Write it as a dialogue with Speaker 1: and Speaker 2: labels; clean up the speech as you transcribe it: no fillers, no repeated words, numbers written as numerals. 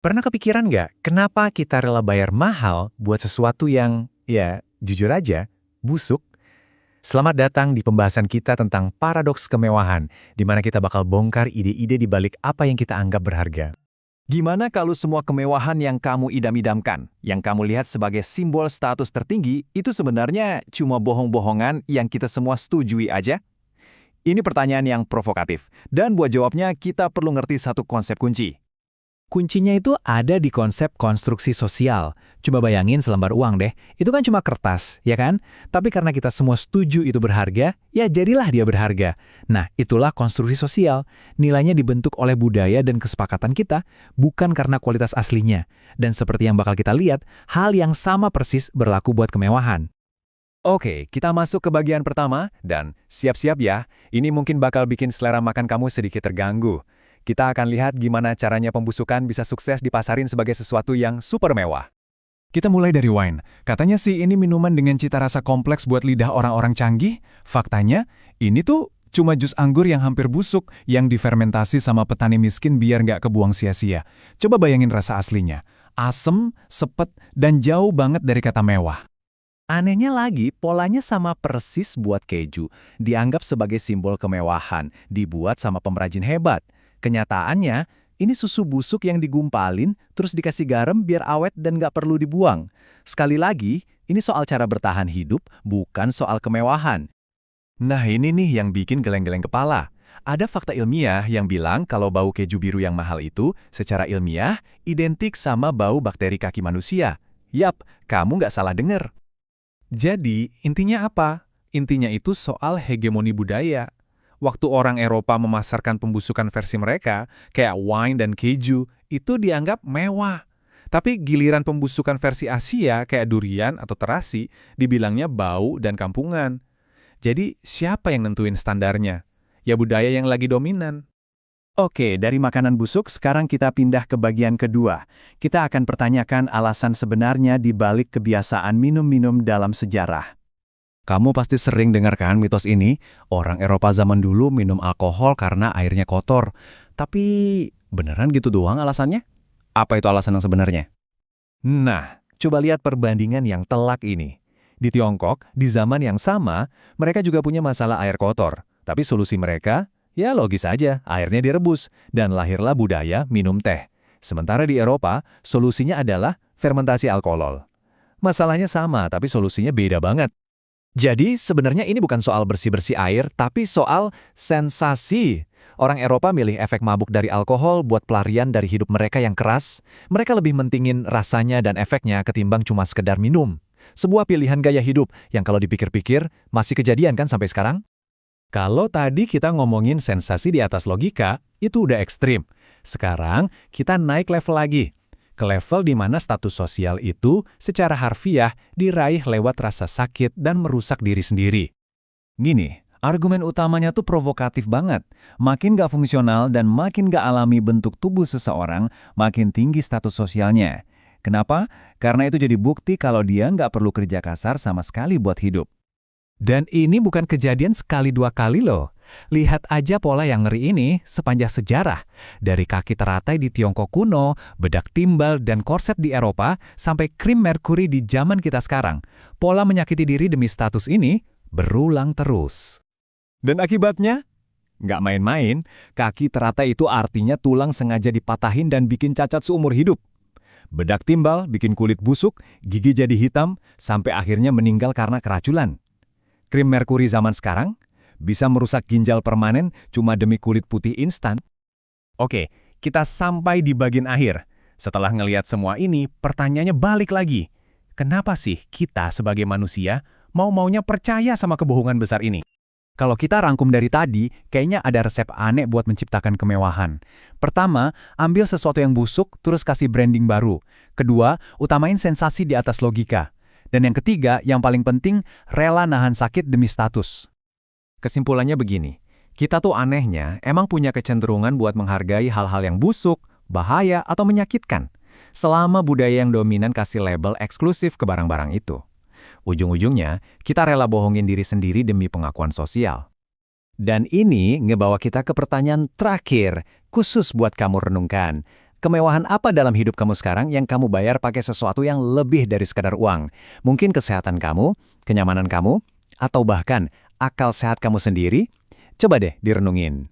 Speaker 1: Pernah kepikiran nggak, kenapa kita rela bayar mahal buat sesuatu yang, ya, jujur aja, busuk? Selamat datang di pembahasan kita tentang paradoks kemewahan, di mana kita bakal bongkar ide-ide di balik apa yang kita anggap berharga.
Speaker 2: Gimana kalau semua kemewahan yang kamu idam-idamkan, yang kamu lihat sebagai simbol status tertinggi, itu sebenarnya cuma bohong-bohongan yang kita semua setujui aja? Ini pertanyaan yang provokatif, dan buat jawabnya kita perlu ngerti satu konsep kunci.
Speaker 1: Kuncinya itu ada di konsep konstruksi sosial. Coba bayangin selembar uang deh, itu kan cuma kertas, ya kan? Tapi karena kita semua setuju itu berharga, ya jadilah dia berharga. Nah, itulah konstruksi sosial. Nilainya dibentuk oleh budaya dan kesepakatan kita, bukan karena kualitas aslinya. Dan seperti yang bakal kita lihat, hal yang sama persis berlaku buat kemewahan.
Speaker 2: Oke, kita masuk ke bagian pertama, dan siap-siap ya, ini mungkin bakal bikin selera makan kamu sedikit terganggu. Kita akan lihat gimana caranya pembusukan bisa sukses dipasarin sebagai sesuatu yang super mewah.
Speaker 3: Kita mulai dari wine. Katanya sih ini minuman dengan cita rasa kompleks buat lidah orang-orang canggih. Faktanya, ini tuh cuma jus anggur yang hampir busuk yang difermentasi sama petani miskin biar nggak kebuang sia-sia. Coba bayangin rasa aslinya. Asem, sepet, dan jauh banget dari kata mewah.
Speaker 2: Anehnya lagi, polanya sama persis buat keju. Dianggap sebagai simbol kemewahan, dibuat sama pemerajin hebat. Kenyataannya, ini susu busuk yang digumpalin, terus dikasih garam biar awet dan nggak perlu dibuang. Sekali lagi, ini soal cara bertahan hidup, bukan soal kemewahan. Nah ini nih yang bikin geleng-geleng kepala. Ada fakta ilmiah yang bilang kalau bau keju biru yang mahal itu, secara ilmiah, identik sama bau bakteri kaki manusia. Yap, kamu nggak salah dengar.
Speaker 3: Jadi, intinya apa? Intinya itu soal hegemoni budaya. Waktu orang Eropa memasarkan pembusukan versi mereka, kayak wine dan keju, itu dianggap mewah. Tapi giliran pembusukan versi Asia, kayak durian atau terasi, dibilangnya bau dan kampungan. Jadi, siapa yang nentuin standarnya? Ya budaya yang lagi dominan.
Speaker 2: Oke, dari makanan busuk, sekarang kita pindah ke bagian kedua. Kita akan pertanyakan alasan sebenarnya di balik kebiasaan minum-minum dalam sejarah.
Speaker 3: Kamu pasti sering dengarkan mitos ini, orang Eropa zaman dulu minum alkohol karena airnya kotor. Tapi, beneran gitu doang alasannya? Apa itu alasan yang sebenarnya?
Speaker 2: Nah, coba lihat perbandingan yang telak ini. Di Tiongkok, di zaman yang sama, mereka juga punya masalah air kotor. Tapi solusi mereka, ya logis aja, airnya direbus, dan lahirlah budaya minum teh. Sementara di Eropa, solusinya adalah fermentasi alkohol. Masalahnya sama, tapi solusinya beda banget. Jadi sebenarnya ini bukan soal bersih-bersih air, tapi soal sensasi. Orang Eropa milih efek mabuk dari alkohol buat pelarian dari hidup mereka yang keras. Mereka lebih mentingin rasanya dan efeknya ketimbang cuma sekedar minum. Sebuah pilihan gaya hidup yang kalau dipikir-pikir masih kejadian kan sampai sekarang? Kalau tadi kita ngomongin sensasi di atas logika, itu udah ekstrim. Sekarang kita naik level lagi. Ke level di mana status sosial itu secara harfiah diraih lewat rasa sakit dan merusak diri sendiri. Gini, argumen utamanya tuh provokatif banget. Makin gak fungsional dan makin gak alami bentuk tubuh seseorang, makin tinggi status sosialnya. Kenapa? Karena itu jadi bukti kalau dia nggak perlu kerja kasar sama sekali buat hidup. Dan ini bukan kejadian sekali dua kali loh. Lihat aja pola yang ngeri ini sepanjang sejarah. Dari kaki teratai di Tiongkok kuno, bedak timbal dan korset di Eropa, sampai krim merkuri di zaman kita sekarang. Pola menyakiti diri demi status ini berulang terus. Dan akibatnya? Nggak main-main, kaki teratai itu artinya tulang sengaja dipatahin dan bikin cacat seumur hidup. Bedak timbal bikin kulit busuk, gigi jadi hitam, sampai akhirnya meninggal karena keracunan. Krim merkuri zaman sekarang bisa merusak ginjal permanen cuma demi kulit putih instan. Oke, kita sampai di bagian akhir. Setelah ngelihat semua ini, pertanyaannya balik lagi. Kenapa sih kita sebagai manusia mau-maunya percaya sama kebohongan besar ini? Kalau kita rangkum dari tadi, kayaknya ada resep aneh buat menciptakan kemewahan. Pertama, ambil sesuatu yang busuk terus kasih branding baru. Kedua, utamain sensasi di atas logika. Dan yang ketiga, yang paling penting, rela nahan sakit demi status. Kesimpulannya begini, kita tuh anehnya emang punya kecenderungan buat menghargai hal-hal yang busuk, bahaya, atau menyakitkan. Selama budaya yang dominan kasih label eksklusif ke barang-barang itu. Ujung-ujungnya, kita rela bohongin diri sendiri demi pengakuan sosial. Dan ini ngebawa kita ke pertanyaan terakhir, khusus buat kamu renungkan. Kemewahan apa dalam hidup kamu sekarang yang kamu bayar pakai sesuatu yang lebih dari sekadar uang? Mungkin kesehatan kamu, kenyamanan kamu, atau bahkan akal sehat kamu sendiri? Coba deh direnungin.